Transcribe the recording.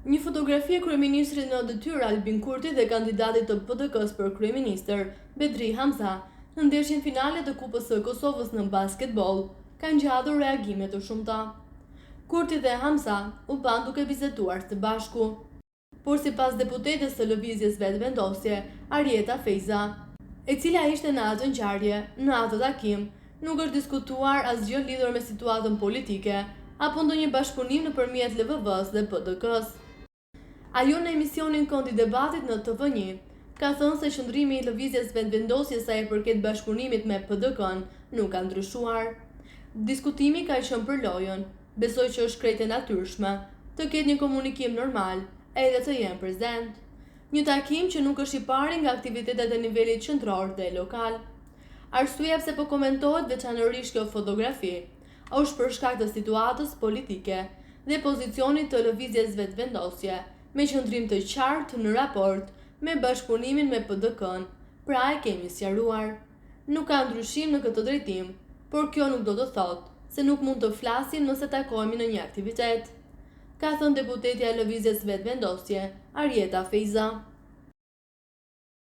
Një fotografi e kryeministrit në detyrë Albin Kurti dhe kandidatit të PDK-s për kryeministër Bedri Hamza në ndeshjen finale të Kupës së Kosovës në basketbol kanë gjatur reagime të shumta. Kurti dhe Hamza u pan duke biseduar së bashku, por sipas deputetes së lëvizjes Vetvendosje Arieta Feiza, e cila ishte në atë ngjarje, në atë takim, nuk është diskutuar asgjë lidhur me situatën politike apo ndonjë bashkëpunim nëpërmjet LVV-s dhe PDK-s. Ajo në emisionin Këndi i Debatit në TV1 ka thënë se qëndrimi i lëvizjes Vetvendosje sa i përket bashkëpunimit me PDK-n nuk ka ndryshuar. Diskutimi ka qenë për lojën, besoj që është krejt e natyrshme të ketë një komunikim normal edhe të jenë prezent. Një takim që nuk është i pari nga aktivitetet e nivelit qendror dhe lokal. Arsyeja pse po komentohet veçanërisht kjo fotografi është për shkak të situatës politike dhe pozicionit të lëvizjes Vetvendosje me qëndrim të qartë në raport me bashkëpunimin me PDK-n, pra e kemi sqaruar. Nuk ka ndryshim në këtë drejtim, por kjo nuk do të thotë se nuk mund të flasim nëse takohemi në një aktivitet, ka thënë deputetja e lëvizjes Vetvendosje Arieta Feiza.